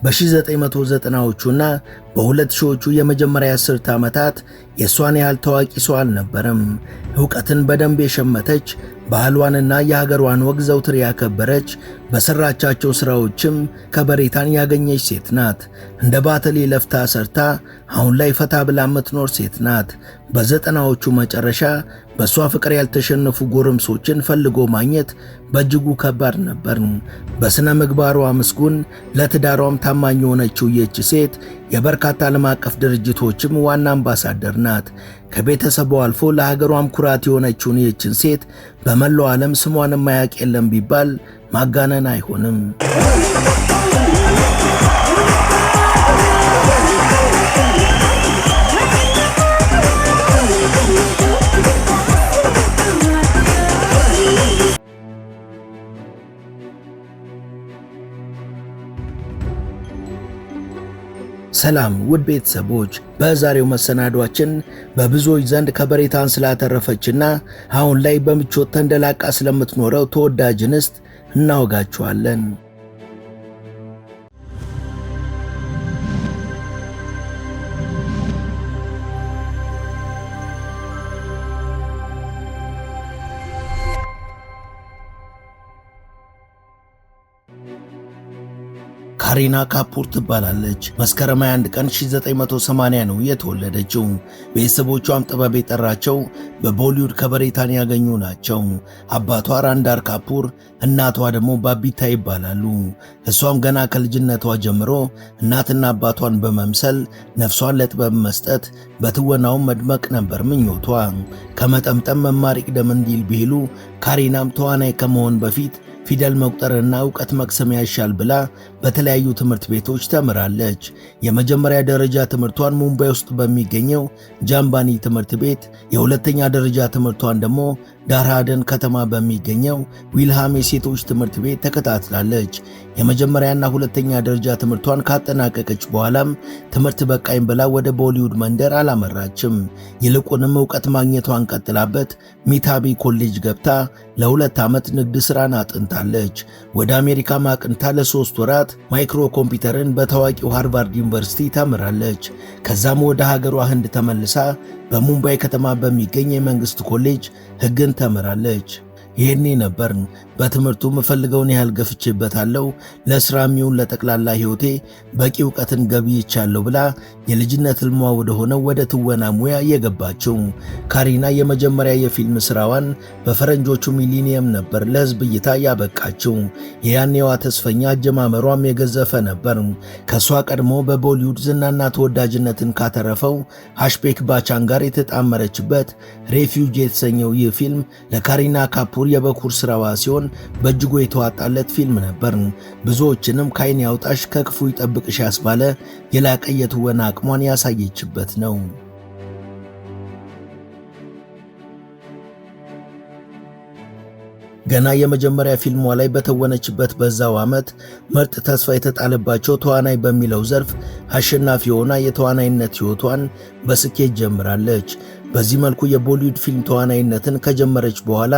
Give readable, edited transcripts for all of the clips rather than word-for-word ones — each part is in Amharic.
በ1990ዎቹና በ2000ዎቹ የመጀመሪያ አስርተ ዓመታት የሷን ያህል ታዋቂ ሰው አልነበረም። ዕውቀትን በደንብ የሸመተች፣ ባህሏንና የሀገሯን ወግ ዘውትር ያከበረች፣ በሰራቻቸው ሥራዎችም ከበሬታን ያገኘች ሴት ናት። እንደ ባተሌ ለፍታ ሰርታ አሁን ላይ ፈታ ብላ የምትኖር ሴት ናት። በዘጠናዎቹ መጨረሻ በእሷ ፍቅር ያልተሸነፉ ጎረምሶችን ፈልጎ ማግኘት በእጅጉ ከባድ ነበር። በሥነ ምግባሯ ምስጉን፣ ለትዳሯም ታማኝ የሆነችው ይህች ሴት የበርካታ ዓለም አቀፍ ድርጅቶችም ዋና አምባሳደር ናት። ከቤተሰቧ አልፎ ለሀገሯም ኩራት የሆነችውን ይህችን ሴት በመላው ዓለም ስሟን የማያውቅ የለም ቢባል ማጋነን አይሆንም። ሰላም ውድ ቤተሰቦች፣ በዛሬው መሰናዷችን በብዙዎች ዘንድ ከበሬታን ስላተረፈችና አሁን ላይ በምቾት ተንደላቃ ስለምትኖረው ተወዳጅ እንስት እናወጋችኋለን። ካሪና ካፑር ትባላለች። መስከረም 21 ቀን 1980 ነው የተወለደችው። ቤተሰቦቿም ጥበብ የጠራቸው በቦሊውድ ከበሬታን ያገኙ ናቸው። አባቷ ራንዳር ካፑር፣ እናቷ ደግሞ ባቢታ ይባላሉ። እሷም ገና ከልጅነቷ ጀምሮ እናትና አባቷን በመምሰል ነፍሷን ለጥበብ መስጠት፣ በትወናውም መድመቅ ነበር ምኞቷ። ከመጠምጠም መማር ይቅደም እንዲል ቢሉ ካሪናም ተዋናይ ከመሆን በፊት ፊደል መቁጠርና ዕውቀት መቅሰም ያሻል ብላ በተለያዩ ትምህርት ቤቶች ተምራለች። የመጀመሪያ ደረጃ ትምህርቷን ሙምባይ ውስጥ በሚገኘው ጃምባኒ ትምህርት ቤት፣ የሁለተኛ ደረጃ ትምህርቷን ደግሞ ዳርሃደን ከተማ በሚገኘው ዊልሃም የሴቶች ትምህርት ቤት ተከታትላለች። የመጀመሪያና ሁለተኛ ደረጃ ትምህርቷን ካጠናቀቀች በኋላም ትምህርት በቃኝ ብላ ወደ ቦሊውድ መንደር አላመራችም። ይልቁንም ዕውቀት ማግኘቷን ቀጥላበት ሚታቢ ኮሌጅ ገብታ ለ2 ዓመት ንግድ ሥራን አጥንታለች። ወደ አሜሪካ ማቅንታ ለ3 ወራት ማይክሮ ኮምፒውተርን በታዋቂው ሃርቫርድ ዩኒቨርሲቲ ተምራለች። ከዛም ወደ ሀገሯ ህንድ ተመልሳ በሙምባይ ከተማ በሚገኝ የመንግሥት ኮሌጅ ሕግን ተምራለች። ይሄኔ ነበር በትምህርቱ የምፈልገውን ያህል ገፍቼበታለሁ፣ ለሥራም ይሁን ለጠቅላላ ሕይወቴ በቂ ዕውቀትን ገብይቻለሁ ብላ የልጅነት ሕልሟ ወደ ሆነው ወደ ትወና ሙያ የገባችው። ካሪና የመጀመሪያ የፊልም ሥራዋን በፈረንጆቹ ሚሊኒየም ነበር ለሕዝብ እይታ ያበቃችው። የያኔዋ ተስፈኛ አጀማመሯም የገዘፈ ነበር። ከእሷ ቀድሞ በቦሊውድ ዝናና ተወዳጅነትን ካተረፈው ሃሽቤክ ባቻን ጋር የተጣመረችበት ሬፊውጅ የተሰኘው ይህ ፊልም ለካሪና ካፑር የበኩር ሥራዋ ሲሆን በእጅጉ የተዋጣለት ፊልም ነበር። ብዙዎችንም ከዓይን ያውጣሽ ከክፉ ይጠብቅሽ ያስባለ የላቀ የትወና አቅሟን ያሳየችበት ነው። ገና የመጀመሪያ ፊልሟ ላይ በተወነችበት በዛው ዓመት ምርጥ ተስፋ የተጣለባቸው ተዋናይ በሚለው ዘርፍ አሸናፊ ሆና የተዋናይነት ሕይወቷን በስኬት ጀምራለች። በዚህ መልኩ የቦሊውድ ፊልም ተዋናይነትን ከጀመረች በኋላ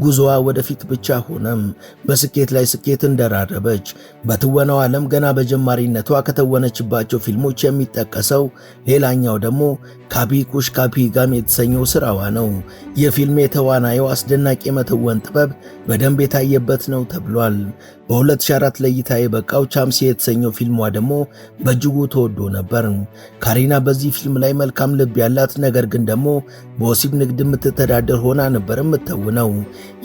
ጉዞዋ ወደፊት ብቻ ሆነም። በስኬት ላይ ስኬት እንደራረበች። በትወናው ዓለም ገና በጀማሪነቷ ከተወነችባቸው ፊልሞች የሚጠቀሰው ሌላኛው ደግሞ ካቢ ኩሽ ካፒ ጋም የተሰኘው ሥራዋ ነው። ይህ ፊልም የተዋናዩ አስደናቂ የመተወን ጥበብ በደንብ የታየበት ነው ተብሏል። በ2004 ለእይታ የበቃው ቻምሲ የተሰኘው ፊልሟ ደግሞ በእጅጉ ተወዶ ነበር። ካሪና በዚህ ፊልም ላይ መልካም ልብ ያላት ነገር ግን ደግሞ በወሲብ ንግድ የምትተዳደር ሆና ነበር የምትተውነው።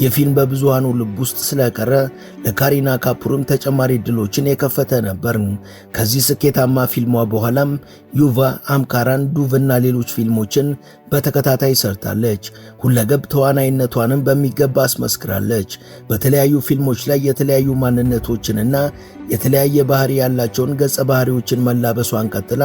ይህ ፊልም በብዙሃኑ ልብ ውስጥ ስለቀረ ለካሪና ካፑርም ተጨማሪ ዕድሎችን የከፈተ ነበር። ከዚህ ስኬታማ ፊልሟ በኋላም ዩቫ፣ አምካራን፣ ዱቭና ሌሎች ፊልሞችን በተከታታይ ሰርታለች። ሁለገብ ተዋናይነቷንም በሚገባ አስመስክራለች። በተለያዩ ፊልሞች ላይ የተለያዩ ማንነቶችንና የተለያየ ባህሪ ያላቸውን ገጸ ባህሪዎችን መላበሷን ቀጥላ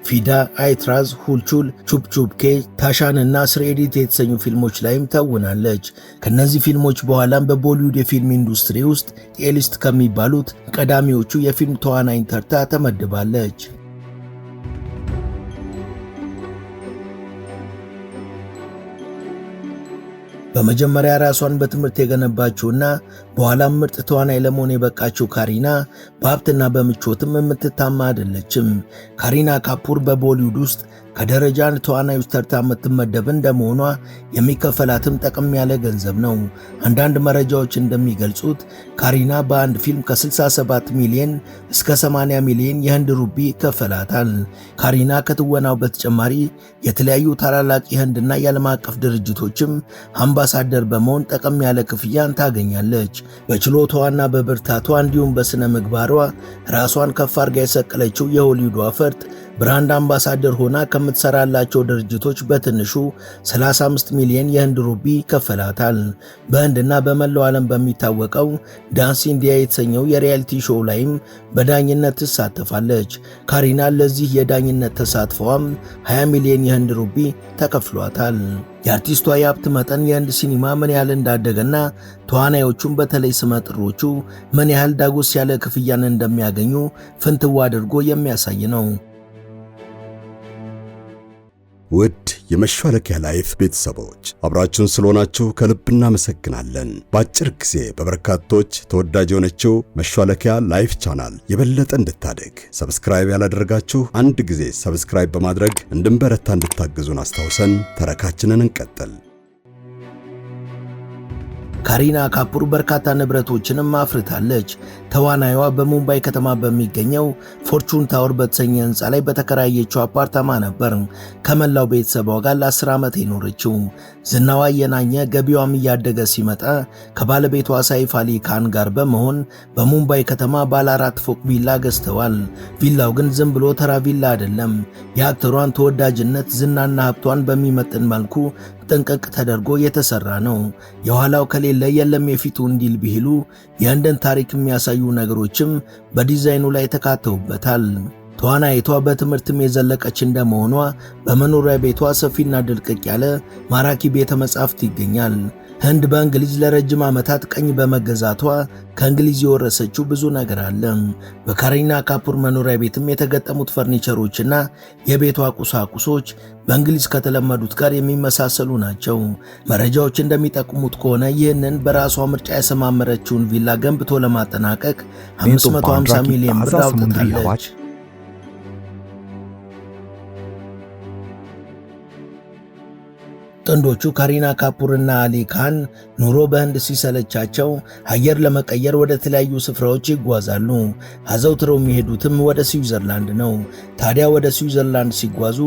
ፊዳ፣ አይትራዝ፣ ሁልቹል፣ ቹፕቹፕኬ፣ ታሻንና ስሬዲት የተሰኙ ፊልሞች ላይም ተውናለች። ከነዚህ ፊልሞች በኋላም በቦሊውድ የፊልም ኢንዱስትሪ ውስጥ ኤሊስት ከሚባሉት ቀዳሚዎቹ የፊልም ተዋናኝ ተርታ ተመድባለች። በመጀመሪያ ራሷን በትምህርት የገነባችውና በኋላም ምርጥ ተዋናይ ለመሆን የበቃችው ካሪና በሀብትና በምቾትም የምትታማ አይደለችም። ካሪና ካፑር በቦሊውድ ውስጥ ከደረጃ አንድ ተዋናዮች ተርታ የምትመደብ እንደመሆኗ የሚከፈላትም ጠቀም ያለ ገንዘብ ነው። አንዳንድ መረጃዎች እንደሚገልጹት ካሪና በአንድ ፊልም ከ67 ሚሊዮን እስከ 80 ሚሊዮን የህንድ ሩቢ ይከፈላታል። ካሪና ከትወናው በተጨማሪ የተለያዩ ታላላቅ የህንድና የዓለም አቀፍ ድርጅቶችም አምባሳደር በመሆን ጠቀም ያለ ክፍያን ታገኛለች። በችሎታዋና በብርታቷ እንዲሁም በሥነ ምግባሯ ራሷን ከፍ አድርጋ የሰቀለችው የሆሊውዷ ፈርጥ ብራንድ አምባሳደር ሆና ከምትሰራላቸው ድርጅቶች በትንሹ 35 ሚሊዮን የህንድ ሩቢ ይከፈላታል። በህንድና በመላው ዓለም በሚታወቀው ዳንስ ኢንዲያ የተሰኘው የሪያሊቲ ሾው ላይም በዳኝነት ትሳተፋለች። ካሪና ለዚህ የዳኝነት ተሳትፏም 20 ሚሊዮን የህንድ ሩቢ ተከፍሏታል። የአርቲስቷ የሀብት መጠን የህንድ ሲኒማ ምን ያህል እንዳደገና ተዋናዮቹም በተለይ ስመጥሮቹ ምን ያህል ዳጎስ ያለ ክፍያን እንደሚያገኙ ፍንትዋ አድርጎ የሚያሳይ ነው። ውድ የመሿለኪያ ላይፍ ቤተሰቦች አብራችሁን ስለሆናችሁ ከልብ እናመሰግናለን። በአጭር ጊዜ በበርካቶች ተወዳጅ የሆነችው መሿለኪያ ላይፍ ቻናል የበለጠ እንድታደግ ሰብስክራይብ ያላደረጋችሁ አንድ ጊዜ ሰብስክራይብ በማድረግ እንድንበረታ እንድታግዙን አስታውሰን ተረካችንን እንቀጥል። ካሪና ካፑር በርካታ ንብረቶችንም አፍርታለች። ተዋናይዋ በሙምባይ ከተማ በሚገኘው ፎርቹን ታወር በተሰኘ ህንፃ ላይ በተከራየችው አፓርታማ ነበር ከመላው ቤተሰቧ ጋር ለ10 ዓመት የኖረችው። ዝናዋ እየናኘ ገቢዋም እያደገ ሲመጣ ከባለቤቷ ሳይፍ አሊ ካን ጋር በመሆን በሙምባይ ከተማ ባለ 4 ፎቅ ቪላ ገዝተዋል። ቪላው ግን ዝም ብሎ ተራ ቪላ አይደለም። የአክተሯን ተወዳጅነት ዝናና ሀብቷን በሚመጥን መልኩ ጥንቅቅ ተደርጎ የተሰራ ነው። የኋላው ከሌለ የለም የፊቱ እንዲል ቢሉ የህንድን ታሪክ የሚያሳዩ ነገሮችም በዲዛይኑ ላይ ተካተውበታል። ተዋናይቷ በትምህርትም የዘለቀች እንደመሆኗ በመኖሪያ ቤቷ ሰፊና ድልቅቅ ያለ ማራኪ ቤተ መጻሕፍት ይገኛል። ህንድ በእንግሊዝ ለረጅም ዓመታት ቀኝ በመገዛቷ ከእንግሊዝ የወረሰችው ብዙ ነገር አለ። በካሪና ካፑር መኖሪያ ቤትም የተገጠሙት ፈርኒቸሮችና የቤቷ ቁሳቁሶች በእንግሊዝ ከተለመዱት ጋር የሚመሳሰሉ ናቸው። መረጃዎች እንደሚጠቁሙት ከሆነ ይህንን በራሷ ምርጫ ያሰማመረችውን ቪላ ገንብቶ ለማጠናቀቅ 550 ሚሊዮን ብር አውጥታለች። ጥንዶቹ ካሪና ካፑርና አሊ ካን ኑሮ በህንድ ሲሰለቻቸው አየር ለመቀየር ወደ ተለያዩ ስፍራዎች ይጓዛሉ። አዘውትረው የሚሄዱትም ወደ ስዊዘርላንድ ነው። ታዲያ ወደ ስዊዘርላንድ ሲጓዙ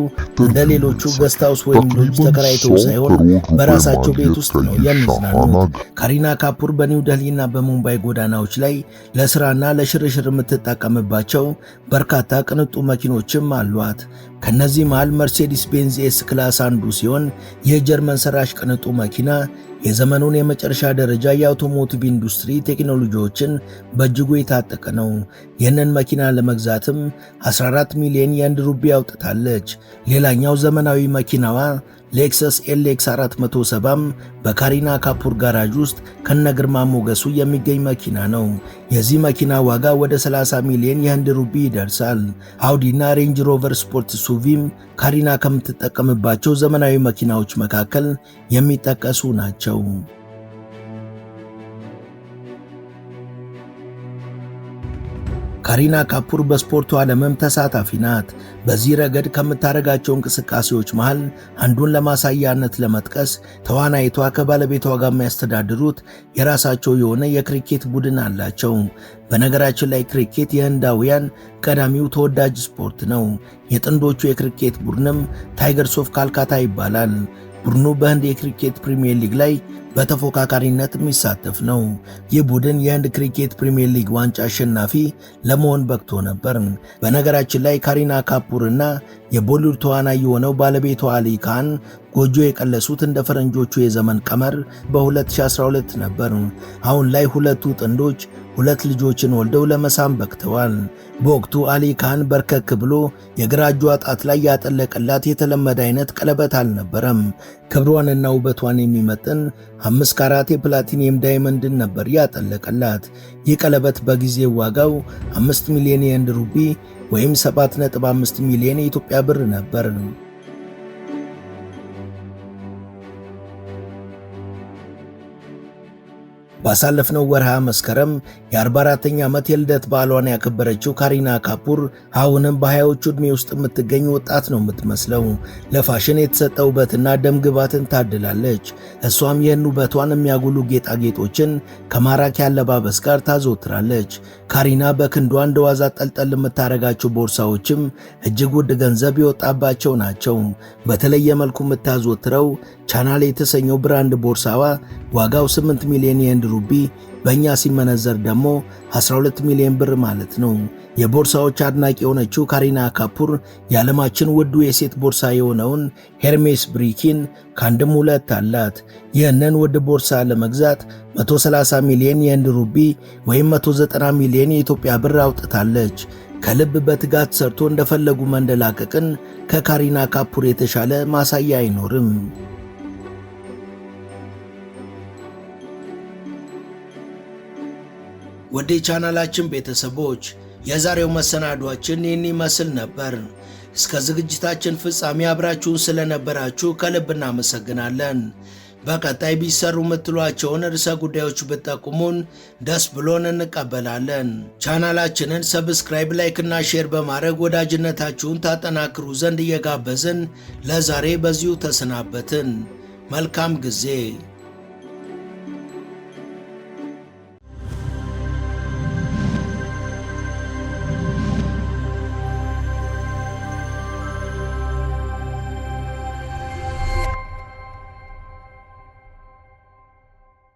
እንደ ሌሎቹ ገስት ሃውስ ወይም ሎጅ ተከራይተው ሳይሆን በራሳቸው ቤት ውስጥ ነው የሚዝናኑት። ካሪና ካፑር በኒው ደልሂና በሙምባይ ጎዳናዎች ላይ ለስራና ለሽርሽር የምትጠቀምባቸው በርካታ ቅንጡ መኪኖችም አሏት። ከነዚህ መሃል መርሴዲስ ቤንዝ ኤስ ክላስ አንዱ ሲሆን የጀርመን ሰራሽ ቅንጡ መኪና የዘመኑን የመጨረሻ ደረጃ የአውቶሞቲቭ ኢንዱስትሪ ቴክኖሎጂዎችን በእጅጉ የታጠቀ ነው። ይህንን መኪና ለመግዛትም 14 ሚሊዮን የህንድ ሩቢ አውጥታለች። ሌላኛው ዘመናዊ መኪናዋ ሌክሰስ ኤልኤክስ 470 በካሪና ካፑር ጋራጅ ውስጥ ከነግርማ ሞገሱ የሚገኝ መኪና ነው። የዚህ መኪና ዋጋ ወደ 30 ሚሊዮን የህንድ ሩቢ ይደርሳል። አውዲና ሬንጅ ሮቨር ስፖርት ሱቪም ካሪና ከምትጠቀምባቸው ዘመናዊ መኪናዎች መካከል የሚጠቀሱ ናቸው። ካሪና ካፑር በስፖርቱ ዓለምም ተሳታፊ ናት። በዚህ ረገድ ከምታደርጋቸው እንቅስቃሴዎች መሃል አንዱን ለማሳያነት ለመጥቀስ ተዋናይቷ ከባለቤቷ ጋር የሚያስተዳድሩት የራሳቸው የሆነ የክሪኬት ቡድን አላቸው። በነገራችን ላይ ክሪኬት የህንዳውያን ቀዳሚው ተወዳጅ ስፖርት ነው። የጥንዶቹ የክሪኬት ቡድንም ታይገርስ ኦፍ ካልካታ ይባላል። ቡድኑ በህንድ የክሪኬት ፕሪሚየር ሊግ ላይ በተፎካካሪነት የሚሳተፍ ነው። ይህ ቡድን የህንድ ክሪኬት ፕሪሚየር ሊግ ዋንጫ አሸናፊ ለመሆን በቅቶ ነበር። በነገራችን ላይ ካሪና ካፑርና የቦሊውድ ተዋናይ የሆነው ባለቤቷ አሊ ካን ጎጆ የቀለሱት እንደ ፈረንጆቹ የዘመን ቀመር በ2012 ነበር። አሁን ላይ ሁለቱ ጥንዶች 2 ልጆችን ወልደው ለመሳም በቅተዋል። በወቅቱ አሊ ካን በርከክ ብሎ የግራ እጇ ጣት ላይ ያጠለቀላት የተለመደ አይነት ቀለበት አልነበረም። ክብሯንና ውበቷን የሚመጥን 5 ካራት የፕላቲኒየም ዳይመንድን ነበር ያጠለቀላት። ይህ ቀለበት በጊዜው ዋጋው 5 ሚሊዮን የህንድ ሩቢ ወይም 7.5 ሚሊዮን የኢትዮጵያ ብር ነበር። ባሳለፍነው ወርሃ መስከረም የ44ኛ ዓመት የልደት በዓሏን ያከበረችው ካሪና ካፑር አሁንም በ20ዎቹ ዕድሜ ውስጥ የምትገኝ ወጣት ነው የምትመስለው። ለፋሽን የተሰጠ ውበትና ደም ግባትን ታድላለች። እሷም ይህን ውበቷን የሚያጉሉ ጌጣጌጦችን ከማራኪ አለባበስ ጋር ታዘወትራለች። ካሪና በክንዷ እንደ ዋዛ ጠልጠል የምታረጋቸው ቦርሳዎችም እጅግ ውድ ገንዘብ የወጣባቸው ናቸው። በተለየ መልኩ የምታዘወትረው ቻናል የተሰኘው ብራንድ ቦርሳዋ ዋጋው 8 ሚሊዮን የህንድ ሩቢ በእኛ ሲመነዘር ደግሞ 12 ሚሊዮን ብር ማለት ነው። የቦርሳዎች አድናቂ የሆነችው ካሪና ካፑር የዓለማችን ውዱ የሴት ቦርሳ የሆነውን ሄርሜስ ብሪኪን ከአንድም ሁለት አላት። ይህንን ውድ ቦርሳ ለመግዛት 130 ሚሊዮን የህንድ ሩቢ ወይም 190 ሚሊዮን የኢትዮጵያ ብር አውጥታለች። ከልብ በትጋት ሰርቶ እንደፈለጉ መንደላቀቅን ከካሪና ካፑር የተሻለ ማሳያ አይኖርም። ወደ ቻናላችን ቤተሰቦች የዛሬው መሰናዷችን ይህን ይመስል ነበር። እስከ ዝግጅታችን ፍጻሜ አብራችሁን ስለነበራችሁ ከልብ እናመሰግናለን። በቀጣይ ቢሰሩ የምትሏቸውን ርዕሰ ጉዳዮች ብትጠቁሙን ደስ ብሎን እንቀበላለን። ቻናላችንን ሰብስክራይብ፣ ላይክ እና ሼር በማድረግ ወዳጅነታችሁን ታጠናክሩ ዘንድ እየጋበዝን ለዛሬ በዚሁ ተሰናበትን። መልካም ጊዜ።